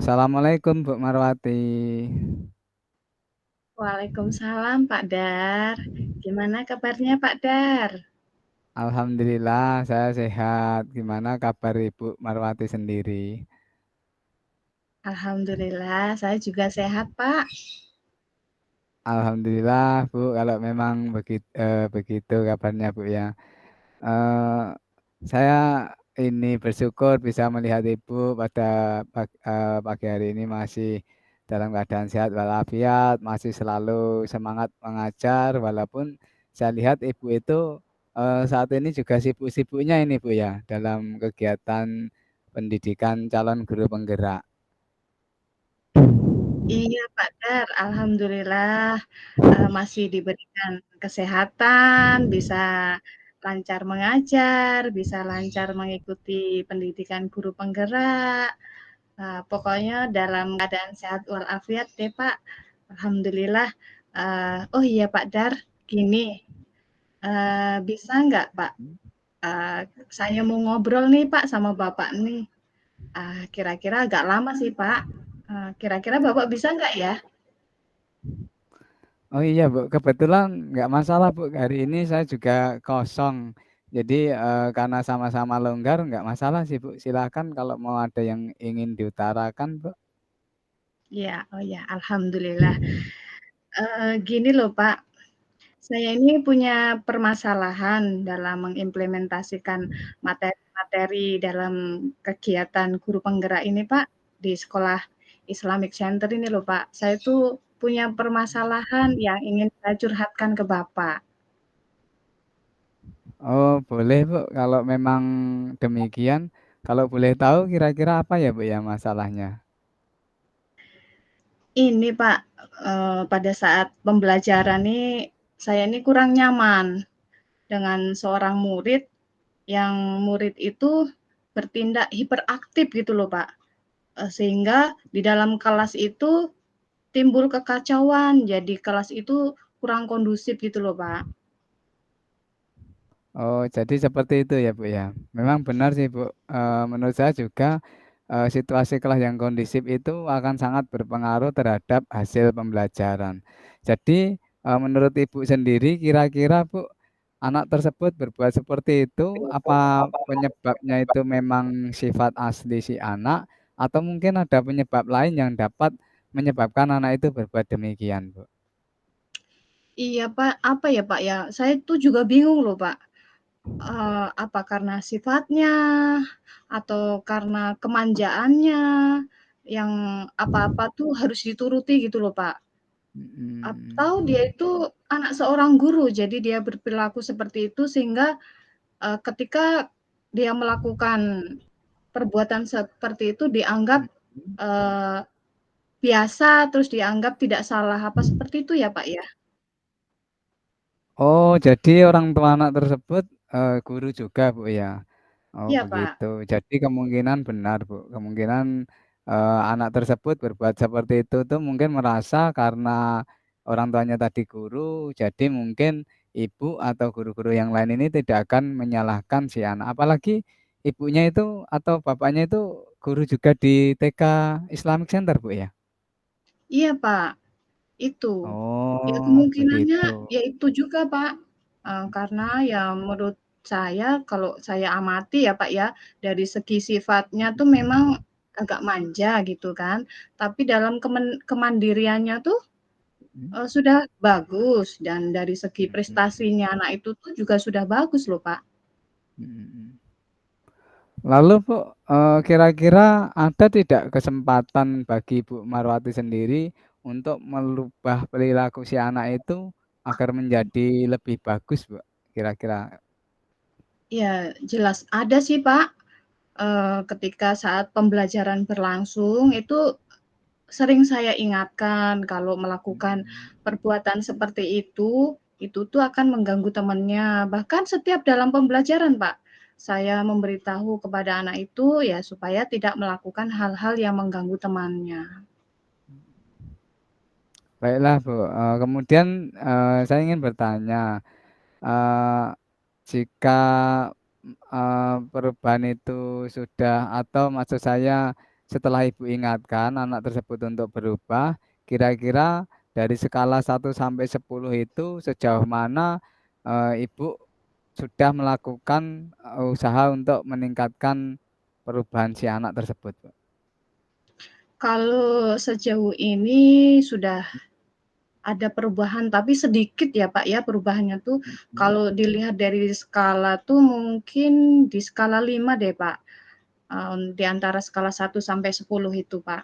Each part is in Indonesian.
Assalamualaikum Bu Marwati. Waalaikumsalam Pak Dar. Gimana kabarnya Pak Dar? Alhamdulillah saya sehat. Gimana kabar Ibu Marwati sendiri? Alhamdulillah, saya juga sehat Pak. Alhamdulillah Bu, kalau memang begitu kabarnya Bu ya. Eh, saya ini bersyukur bisa melihat Ibu pada pagi hari ini masih dalam keadaan sehat walafiat, masih selalu semangat mengajar, walaupun saya lihat Ibu itu saat ini juga sibuk-sibuknya ini Bu ya, dalam kegiatan pendidikan calon guru penggerak. Iya Pak Dar, Alhamdulillah masih diberikan kesehatan, bisa lancar mengajar, bisa lancar mengikuti pendidikan guru penggerak. Pokoknya dalam keadaan sehat walafiat deh Pak. Alhamdulillah. Oh iya Pak Dar, gini, bisa nggak Pak Eee, saya mau ngobrol nih Pak sama Bapak nih, kira-kira agak lama sih Pak, kira-kira Bapak bisa nggak ya? Oh iya Bu, kebetulan nggak masalah Bu. Hari ini saya juga kosong. Jadi karena sama-sama longgar nggak masalah sih Bu. Silakan kalau mau ada yang ingin diutarakan Bu. Iya, oh ya, alhamdulillah. Gini loh Pak, saya ini punya permasalahan dalam mengimplementasikan materi-materi dalam kegiatan guru penggerak ini Pak, di sekolah Islamic Center ini loh Pak. Saya tuh punya permasalahan yang ingin saya curhatkan ke Bapak. Oh boleh Bu, kalau memang demikian. Kalau boleh tahu kira-kira apa ya Bu ya masalahnya? Ini Pak, pada saat pembelajaran nih, saya ini kurang nyaman dengan seorang murid, yang murid itu bertindak hiperaktif gitu loh Pak, sehingga di dalam kelas itu timbul kekacauan, jadi kelas itu kurang kondusif gitu loh Pak. Oh jadi seperti itu ya Bu ya. Memang benar sih Bu. Menurut saya juga situasi kelas yang kondisif itu akan sangat berpengaruh terhadap hasil pembelajaran. Jadi, menurut Ibu sendiri, kira-kira Bu, anak tersebut berbuat seperti itu, apa penyebabnya itu memang sifat asli si anak, atau mungkin ada penyebab lain yang dapat menyebabkan anak itu berbuat demikian, Bu? Iya Pak, apa ya Pak ya, saya tuh juga bingung loh Pak, apa karena sifatnya, atau karena kemanjaannya, yang apa-apa tuh harus dituruti gitu loh Pak. Atau dia Mhm. itu anak seorang guru, jadi dia berperilaku seperti itu sehingga, ketika dia melakukan perbuatan seperti itu dianggap, eee, biasa, terus dianggap tidak salah, apa seperti itu ya, Pak, ya? Oh, jadi orang tua anak tersebut, guru juga, Bu, ya? Oh Iya, Pak. begitu. Jadi kemungkinan benar Bu, kemungkinan anak tersebut berbuat seperti itu tuh mungkin merasa karena orang tuanya tadi guru, jadi mungkin ibu atau guru-guru yang lain ini tidak akan menyalahkan si anak. Apalagi ibunya itu atau bapaknya itu guru juga di TK Islamic Center Bu ya? Iya, Pak, itu. Ya Oh kemungkinannya begitu. ya itu juga, Pak, karena ya menurut saya, kalau saya amati ya, Pak, ya, dari segi sifatnya tuh memang agak manja gitu kan, tapi dalam kemandiriannya tuh sudah bagus dan dari segi prestasinya anak itu tuh juga sudah bagus loh, Pak. Lalu Bu, kira-kira ada tidak kesempatan bagi Bu Marwati sendiri untuk merubah perilaku si anak itu agar menjadi lebih bagus, Bu? Kira-kira. Ya jelas ada sih, Pak, ketika saat pembelajaran berlangsung itu sering saya ingatkan kalau melakukan Mhm, perbuatan seperti itu tuh akan mengganggu temannya. Bahkan setiap dalam pembelajaran, Pak, saya memberitahu kepada anak itu ya supaya tidak melakukan hal-hal yang mengganggu temannya. baiklah Bu, kemudian, saya ingin bertanya, eee, jika, perubahan itu sudah atau maksud saya setelah Ibu ingatkan anak tersebut untuk berubah, kira-kira dari skala 1 sampai 10 itu sejauh mana Ibu sudah melakukan usaha untuk meningkatkan perubahan si anak tersebut, Bu? Kalau sejauh ini sudah ada perubahan, tapi sedikit ya Pak ya perubahannya tuh. Mm-mm. Kalau dilihat dari skala tuh mungkin di skala 5 deh Pak. Di antara skala 1 sampai 10 itu Pak.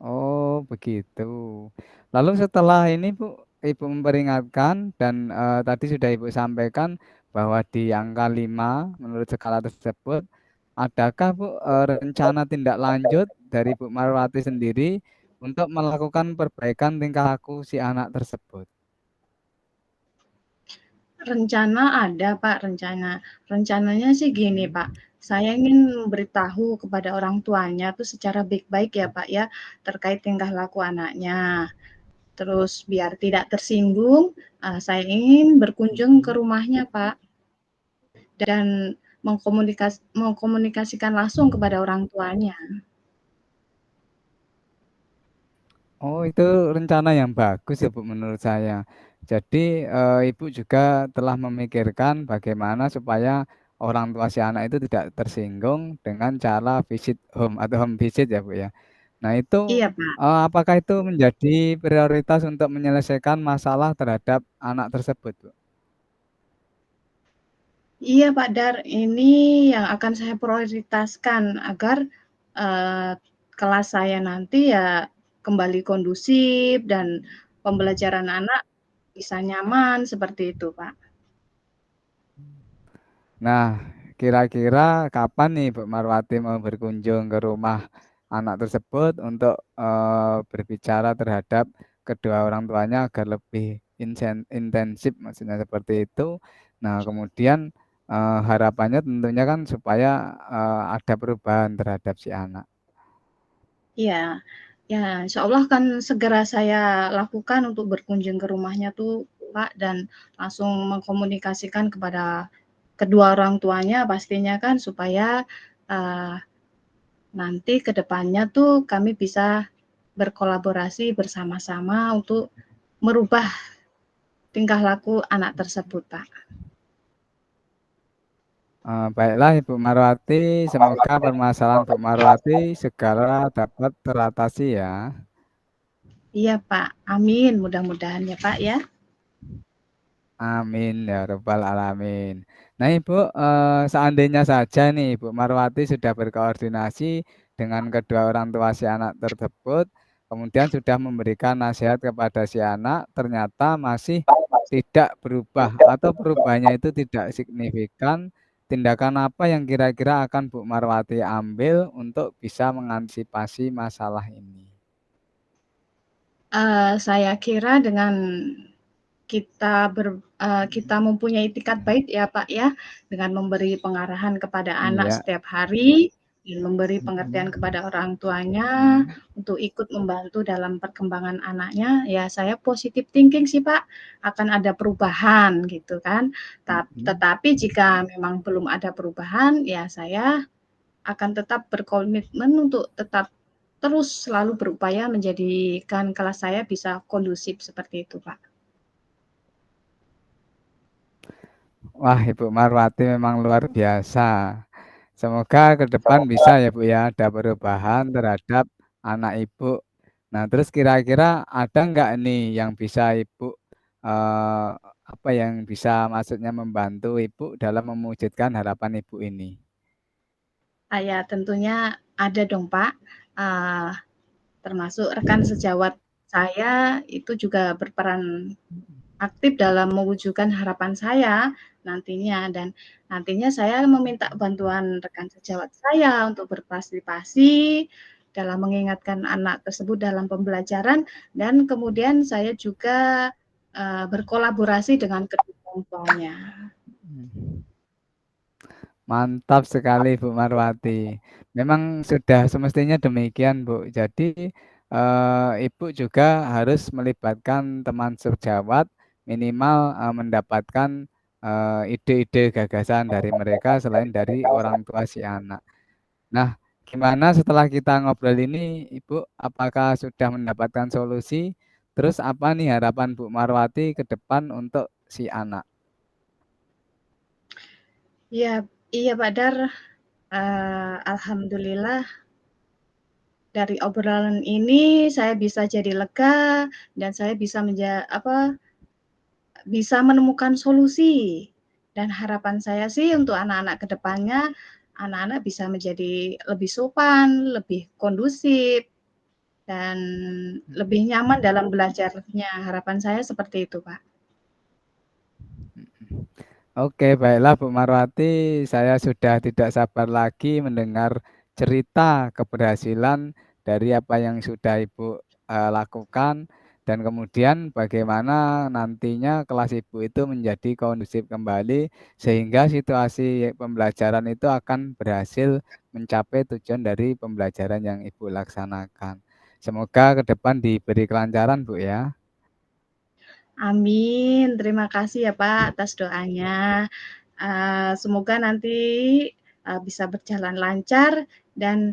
Oh, begitu. Lalu setelah ini, Bu, Ibu memperingatkan dan tadi sudah Ibu sampaikan bahwa di angka 5 menurut skala tersebut, adakah, Bu, rencana tindak lanjut dari Bu Marwati sendiri untuk melakukan perbaikan tingkah laku si anak tersebut? Rencana ada Pak, rencana. Rencananya sih gini Hmm. Pak, saya ingin memberitahu kepada orang tuanya tuh secara baik-baik ya Pak ya, terkait tingkah laku anaknya. Terus biar tidak tersinggung, saya ingin berkunjung ke Mm-mm. rumahnya Pak, dan mengkomunikasikan langsung kepada orang tuanya. Oh, itu rencana yang bagus ya, Bu, menurut saya. Jadi, Ibu juga telah memikirkan bagaimana supaya orang tua si anak itu tidak tersinggung dengan cara visit home atau home visit ya, Bu ya. Nah, itu Iya Pak. apakah itu menjadi prioritas untuk menyelesaikan masalah terhadap anak tersebut, Bu? Iya Pak Dar, ini yang akan saya prioritaskan agar uh, kelas saya nanti ya kembali kondusif dan pembelajaran anak bisa nyaman seperti itu Pak. Nah, kira-kira kapan nih Bu Marwati mau berkunjung ke rumah anak tersebut untuk berbicara terhadap kedua orang tuanya agar lebih intensif, maksudnya seperti itu. Nah, kemudian harapannya tentunya kan supaya ada perubahan terhadap si anak. Iya, ya insya Allah kan segera saya lakukan untuk berkunjung ke rumahnya tuh Pak dan langsung mengkomunikasikan kepada kedua orang tuanya pastinya kan supaya uh, nanti ke depannya tuh kami bisa berkolaborasi bersama-sama untuk merubah tingkah laku anak tersebut, Pak. Baiklah Ibu Marwati, semoga permasalahan Bu Marwati segera dapat teratasi ya. Iya, Pak. Amin. Mudah-mudahan ya, Pak ya. Amin ya Rabbal Alamin. Nah Ibu, seandainya saja nih Ibu Marwati sudah berkoordinasi dengan kedua orang tua si anak tersebut, kemudian sudah memberikan nasihat kepada si anak, ternyata masih tidak berubah atau perubahannya itu tidak signifikan, tindakan apa yang kira-kira akan Bu Marwati ambil untuk bisa mengantisipasi masalah ini? Saya kira dengan kita mempunyai itikat baik ya Pak ya, dengan memberi pengarahan kepada anak Iya. setiap hari, dan memberi pengertian Mm-mm. kepada orang tuanya Mm-mm. untuk ikut membantu dalam perkembangan anaknya, ya saya positif thinking sih Pak, akan ada perubahan gitu kan. Mm-mm. Tetapi jika memang belum ada perubahan, ya saya akan tetap berkomitmen untuk tetap terus selalu berupaya menjadikan kelas saya bisa kondusif seperti itu Pak. Wah, Ibu Marwati memang luar biasa. Semoga ke depan bisa ya Bu ya ada perubahan terhadap anak Ibu. Nah, terus kira-kira ada nggak nih yang bisa Ibu eh, apa yang bisa maksudnya membantu Ibu dalam mewujudkan harapan Ibu ini? Ya tentunya ada dong Pak, uh, termasuk rekan sejawat saya itu juga berperan aktif dalam mewujudkan harapan saya nantinya dan nantinya saya meminta bantuan rekan sejawat saya untuk berpartisipasi dalam mengingatkan anak tersebut dalam pembelajaran dan kemudian saya juga berkolaborasi dengan kedua orang tuanya. Hmm. Mantap sekali Bu Marwati. Memang sudah semestinya demikian Bu. Jadi Ibu juga harus melibatkan teman sejawat minimal mendapatkan ide-ide gagasan dari mereka selain dari orang tua si anak. Nah, gimana setelah kita ngobrol ini, Ibu, apakah sudah mendapatkan solusi? Terus apa nih harapan Bu Marwati ke depan untuk si anak? Iya, iya Pak Dar, alhamdulillah dari obrolan ini saya bisa jadi lega dan saya bisa bisa menemukan solusi. Dan harapan saya sih untuk anak-anak ke depannya, anak-anak bisa menjadi lebih sopan, lebih kondusif, dan lebih nyaman dalam belajarnya. Harapan saya seperti itu, Pak. Oke, baiklah Bu Marwati, saya sudah tidak sabar lagi mendengar cerita keberhasilan dari apa yang sudah Ibu lakukan dan kemudian bagaimana nantinya kelas Ibu itu menjadi kondusif kembali sehingga situasi pembelajaran itu akan berhasil mencapai tujuan dari pembelajaran yang Ibu laksanakan. Semoga ke depan diberi kelancaran, Bu ya. Amin. Terima kasih ya Pak atas doanya. Semoga nanti bisa berjalan lancar dan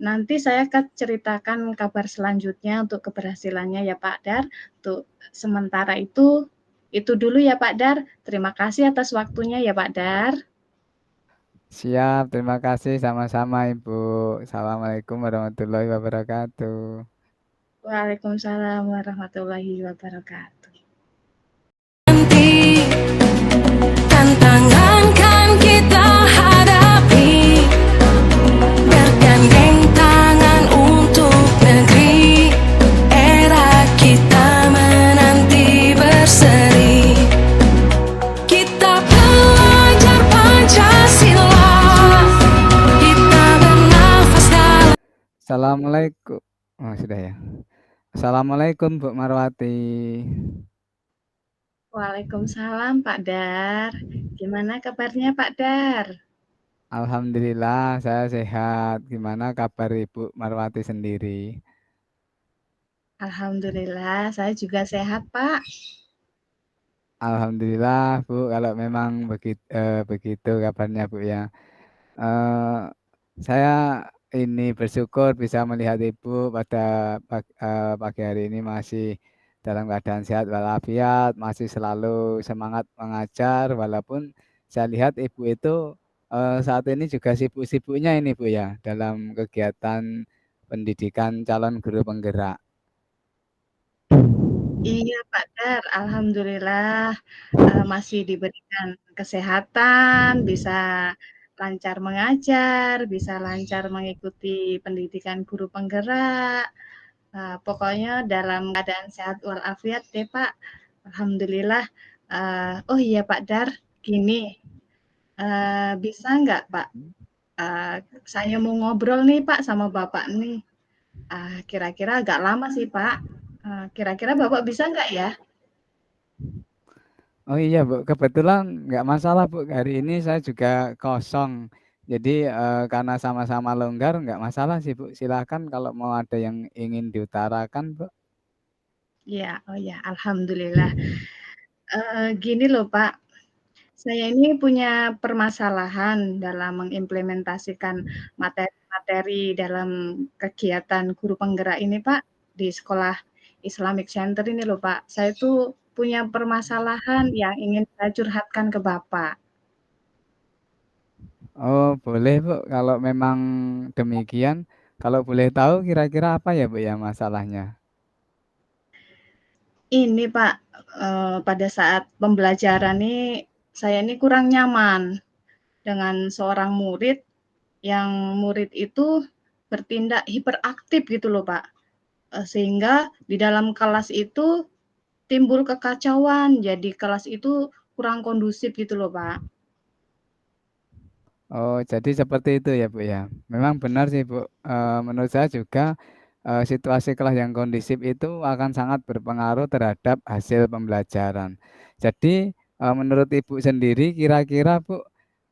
nanti saya akan ceritakan kabar selanjutnya untuk keberhasilannya ya Pak Dar. Untuk sementara itu dulu ya Pak Dar. Terima kasih atas waktunya ya Pak Dar. Siap, terima kasih sama-sama Ibu. Assalamualaikum warahmatullahi wabarakatuh. Waalaikumsalam warahmatullahi wabarakatuh. Nanti tantangan kan kita hadapi, bergandeng tangan untuk negeri, era kita menanti berseri. Kita belajar Pancasila, kita bernafas dalam. Assalamualaikum. Oh, sudah ya. Assalamualaikum Bu Marwati. Waalaikumsalam Pak Dar. Gimana kabarnya Pak Dar? Alhamdulillah saya sehat. Gimana kabar Ibu Marwati sendiri? Alhamdulillah, saya juga sehat, Pak. Alhamdulillah Bu, kalau memang begitu kabarnya Bu ya. Eh, saya ini bersyukur bisa melihat Ibu pada pagi hari ini masih dalam keadaan sehat walafiat, masih selalu semangat mengajar, walaupun saya lihat Ibu itu saat ini juga sibuk-sibuknya ini Bu ya, dalam kegiatan pendidikan calon guru penggerak. Iya, Pak Dar, alhamdulillah masih diberikan kesehatan, bisa lancar mengajar, bisa lancar mengikuti pendidikan guru penggerak. Pokoknya dalam keadaan sehat walafiat deh, Pak. Alhamdulillah. Oh iya, Pak Dar, gini, bisa nggak, Pak? Uh, saya mau ngobrol nih, Pak, sama Bapak nih. Kira-kira agak lama sih, Pak. Kira-kira Bapak bisa nggak ya? Oh iya Bu, kebetulan nggak masalah Bu. Hari ini saya juga kosong. Jadi karena sama-sama longgar nggak masalah sih Bu. Silakan kalau mau ada yang ingin diutarakan Bu. Iya, oh ya, alhamdulillah. Gini loh Pak, saya ini punya permasalahan dalam mengimplementasikan materi-materi dalam kegiatan guru penggerak ini Pak, di sekolah Islamic Center ini loh Pak. Saya tuh punya permasalahan yang ingin saya curhatkan ke Bapak. Oh boleh Bu, kalau memang demikian. Kalau boleh tahu kira-kira apa ya Bu ya masalahnya? Ini Pak, pada saat pembelajaran ini, saya ini kurang nyaman dengan seorang murid, yang murid itu bertindak hiperaktif gitu loh Pak, sehingga di dalam kelas itu timbul kekacauan, jadi kelas itu kurang kondusif gitu loh Pak. Oh, jadi seperti itu ya, Bu ya. Memang benar sih, Bu. Menurut saya juga situasi kelas yang kondisif itu akan sangat berpengaruh terhadap hasil pembelajaran. Jadi, menurut Ibu sendiri, kira-kira, Bu,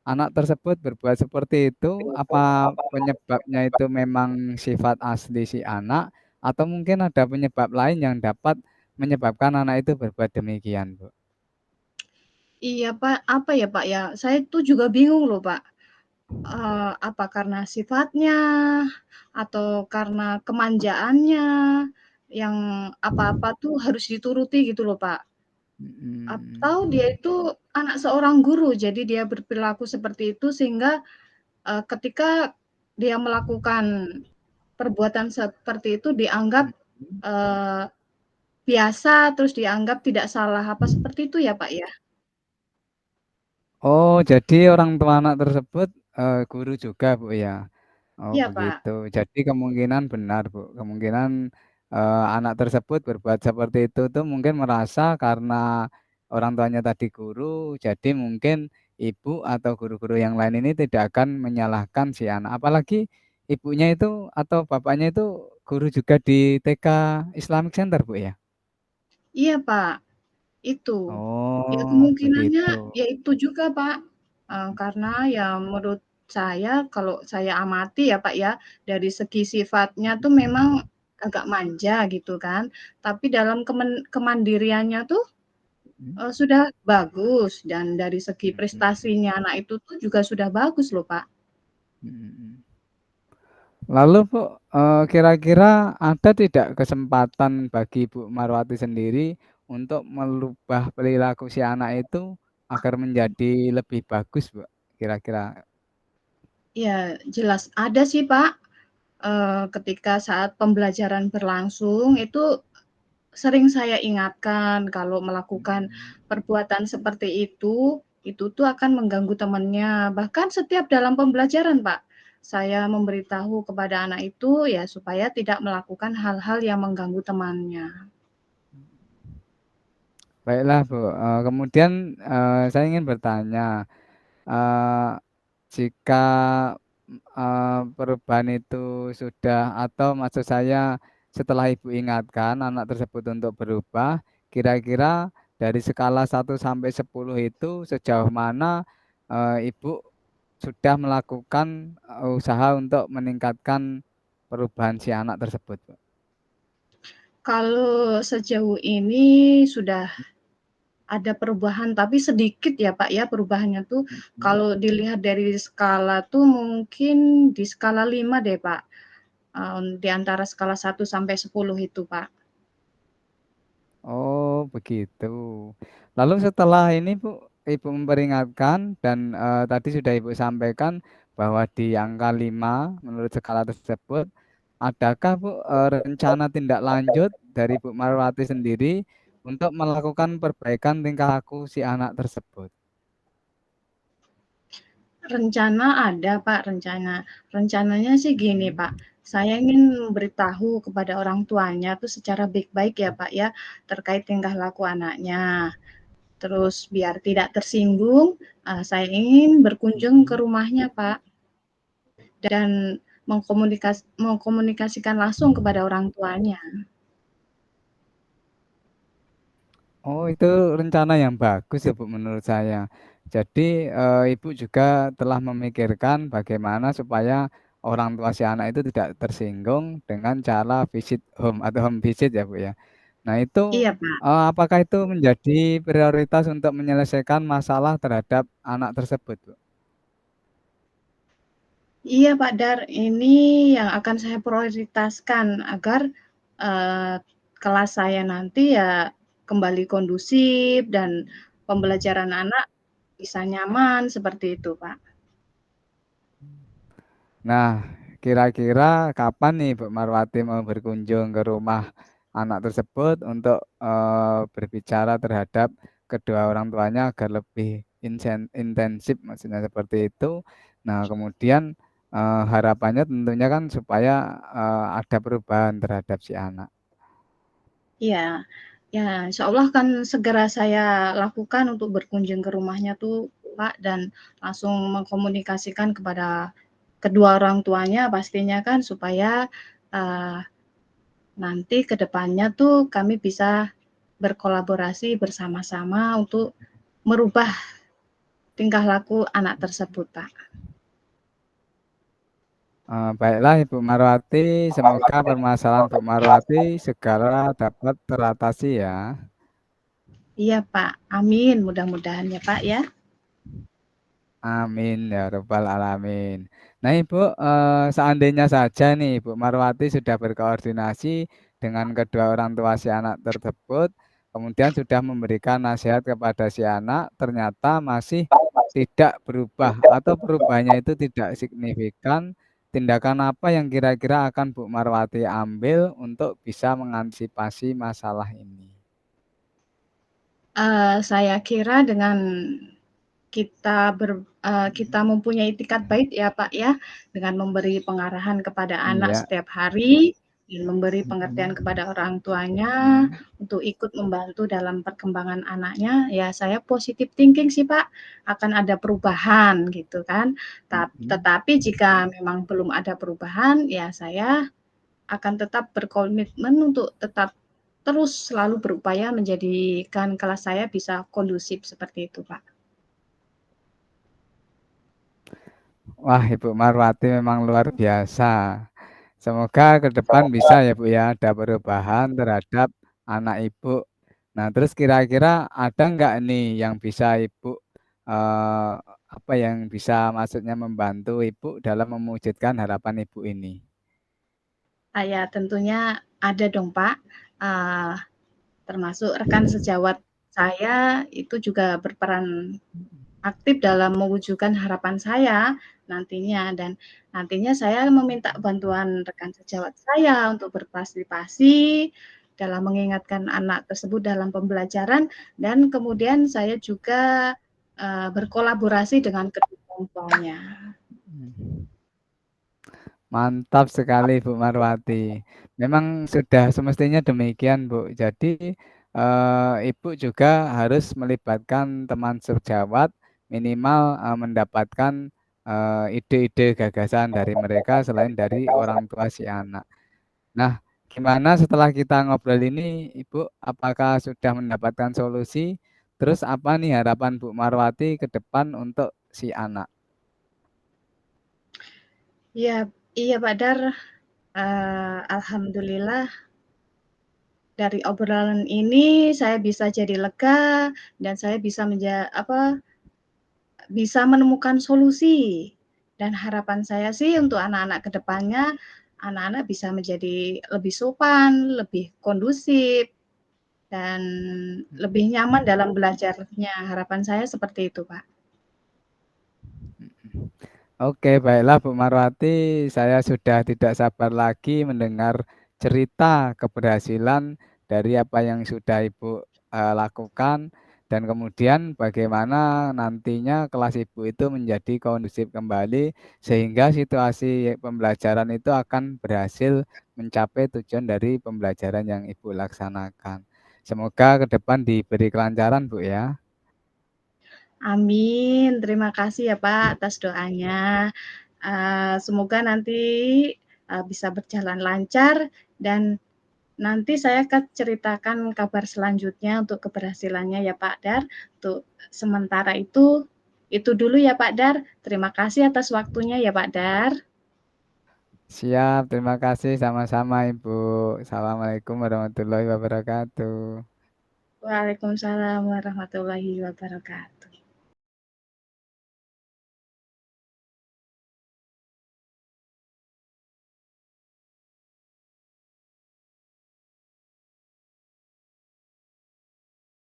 anak tersebut berbuat seperti itu, apa penyebabnya itu memang sifat asli si anak, atau mungkin ada penyebab lain yang dapat menyebabkan anak itu berbuat demikian, Bu? Iya Pak, apa ya Pak ya, saya tuh juga bingung loh Pak. Apa karena sifatnya, atau karena kemanjaannya, yang apa-apa tuh harus dituruti gitu loh, Pak. Atau Mhm. dia itu anak seorang guru, jadi dia berperilaku seperti itu sehingga, ketika dia melakukan perbuatan seperti itu dianggap, Mhm. eee, biasa, terus dianggap tidak salah, apa seperti itu ya, Pak, ya? Oh, jadi orang tua anak tersebut, guru juga, Bu, ya? Oh, Iya, Pak. begitu. Jadi kemungkinan benar, Bu, kemungkinan, anak tersebut berbuat seperti itu tuh mungkin merasa karena orang tuanya tadi guru, jadi mungkin ibu atau guru-guru yang lain ini tidak akan menyalahkan si anak. Apalagi ibunya itu atau bapaknya itu guru juga di TK Islamic Center, Bu, ya? Iya, Pak, itu. Ya Oh, kemungkinannya begitu. ya itu juga, Pak, karena ya menurut saya, kalau saya amati ya, Pak, ya, dari segi sifatnya tuh memang agak manja gitu kan, tapi dalam kemandiriannya tuh, Mhm, sudah bagus, dan dari segi mhm, prestasinya anak itu tuh juga sudah bagus loh, Pak. mhm, mhm. Lalu Bu, kira-kira ada tidak kesempatan bagi Ibu Marwati sendiri untuk merubah perilaku si anak itu agar menjadi lebih bagus, Bu? Kira-kira? Ya jelas ada sih, Pak, ketika saat pembelajaran berlangsung itu sering saya ingatkan kalau melakukan Mhm, perbuatan seperti itu tuh akan mengganggu temannya. Bahkan setiap dalam pembelajaran, Pak, saya memberitahu kepada anak itu ya supaya tidak melakukan hal-hal yang mengganggu temannya. baiklah Bu, kemudian, saya ingin bertanya, eee, jika, perubahan itu sudah atau maksud saya setelah Ibu ingatkan anak tersebut untuk berubah, kira-kira dari skala 1 sampai 10 itu sejauh mana, Ibu sudah melakukan, usaha untuk meningkatkan perubahan si anak tersebut, Bu? Kalau sejauh ini sudah ada perubahan, tapi sedikit ya, Pak, ya, perubahannya tuh Mhm. kalau dilihat dari skala tuh mungkin di skala 5 deh, Pak, di antara skala 1 sampai 10 itu, Pak. Oh, begitu. Lalu setelah ini, Bu, Ibu memperingatkan dan, tadi sudah Ibu sampaikan bahwa di angka 5 menurut skala tersebut, adakah, Bu, rencana tindak lanjut dari Bu Marwati sendiri untuk melakukan perbaikan tingkah laku si anak tersebut? Rencana ada, Pak, rencana. Rencananya sih gini, Mhm. Pak, saya ingin memberitahu kepada orang tuanya tuh secara baik-baik ya, Pak, ya, terkait tingkah laku anaknya. Terus biar tidak tersinggung, saya ingin berkunjung ke Mhm. rumahnya, Pak, dan mengkomunikasikan langsung kepada orang tuanya. Oh, itu rencana yang bagus ya, Bu, menurut saya. Jadi, Ibu juga telah memikirkan bagaimana supaya orang tua si anak itu tidak tersinggung dengan cara visit home atau home visit ya, Bu, ya. Nah itu, Iya, Pak. apakah itu menjadi prioritas untuk menyelesaikan masalah terhadap anak tersebut, Bu? Iya, Pak Dar, ini yang akan saya prioritaskan agar, eee, kelas saya nanti ya kembali kondusif dan pembelajaran anak bisa nyaman, seperti itu, Pak. Nah, kira-kira kapan nih Bu Marwati mau berkunjung ke rumah anak tersebut untuk, berbicara terhadap kedua orang tuanya agar lebih intensif maksudnya seperti itu. Nah kemudian, harapannya tentunya kan supaya, ada perubahan terhadap si anak. Iya, ya insya Allah akan segera saya lakukan untuk berkunjung ke rumahnya tuh, Pak, dan langsung mengkomunikasikan kepada kedua orang tuanya pastinya kan supaya, eee, nanti ke depannya tuh kami bisa berkolaborasi bersama-sama untuk merubah tingkah laku anak tersebut, Pak. Baiklah Ibu Marwati, semoga permasalahan Bu Marwati segera dapat teratasi ya. Iya, Pak, amin, mudah-mudahan ya, Pak, ya. Amin ya Rabbal Alamin. Nah Ibu, seandainya saja nih Ibu Marwati sudah berkoordinasi dengan kedua orang tua si anak tersebut, kemudian sudah memberikan nasihat kepada si anak, ternyata masih tidak berubah atau perubahannya itu tidak signifikan, tindakan apa yang kira-kira akan Bu Marwati ambil untuk bisa mengantisipasi masalah ini? Saya kira dengan kita mempunyai itikat baik ya Pak ya, dengan memberi pengarahan kepada anak Iya. setiap hari, dan memberi pengertian Mhm. kepada orang tuanya Mhm. untuk ikut membantu dalam perkembangan anaknya, ya saya positive thinking sih Pak, akan ada perubahan gitu kan. Mhm. Tetapi jika memang belum ada perubahan, ya saya akan tetap berkomitmen untuk tetap terus selalu berupaya menjadikan kelas saya bisa kondusif seperti itu Pak. Wah, Ibu Marwati memang luar biasa. Semoga ke depan bisa ya Bu ya, ada perubahan terhadap anak Ibu. Nah, terus kira-kira ada nggak nih yang bisa Ibu, apa yang bisa maksudnya membantu Ibu dalam mewujudkan harapan Ibu ini? Ya tentunya ada dong Pak, eee, termasuk rekan sejawat saya itu juga berperan aktif dalam mewujudkan harapan saya nantinya, dan nantinya saya meminta bantuan rekan sejawat saya untuk berpartisipasi dalam mengingatkan anak tersebut dalam pembelajaran, dan kemudian saya juga, berkolaborasi dengan kedua orang tuanya. Mhm. Mantap sekali Bu Marwati. Memang sudah semestinya demikian Bu. Jadi, Ibu juga harus melibatkan teman sejawat, minimal, mendapatkan, ide-ide gagasan dari mereka selain dari orang tua si anak. Nah, gimana setelah kita ngobrol ini Ibu, apakah sudah mendapatkan solusi? Terus apa nih harapan Bu Marwati ke depan untuk si anak? Iya iya Pak Dar, alhamdulillah dari obrolan ini saya bisa jadi lega dan saya bisa bisa menemukan solusi. Dan harapan saya sih untuk anak-anak ke depannya, anak-anak bisa menjadi lebih sopan, lebih kondusif, dan lebih Mhm. nyaman dalam belajarnya. Harapan saya seperti itu, Pak. Mhm. Oke, baiklah Bu Marwati, saya sudah tidak sabar lagi mendengar cerita keberhasilan dari apa yang sudah Ibu lakukan dan kemudian bagaimana nantinya kelas Ibu itu menjadi kondusif kembali sehingga situasi pembelajaran itu akan berhasil mencapai tujuan dari pembelajaran yang Ibu laksanakan. Semoga ke depan diberi kelancaran, Bu ya. Amin. Terima kasih ya Pak atas doanya. Semoga nanti, bisa berjalan lancar, dan nanti saya akan ceritakan kabar selanjutnya untuk keberhasilannya ya Pak Dar. Untuk sementara itu dulu ya Pak Dar. Terima kasih atas waktunya ya Pak Dar. Siap, terima kasih sama-sama Ibu. Assalamualaikum warahmatullahi wabarakatuh. Waalaikumsalam warahmatullahi wabarakatuh.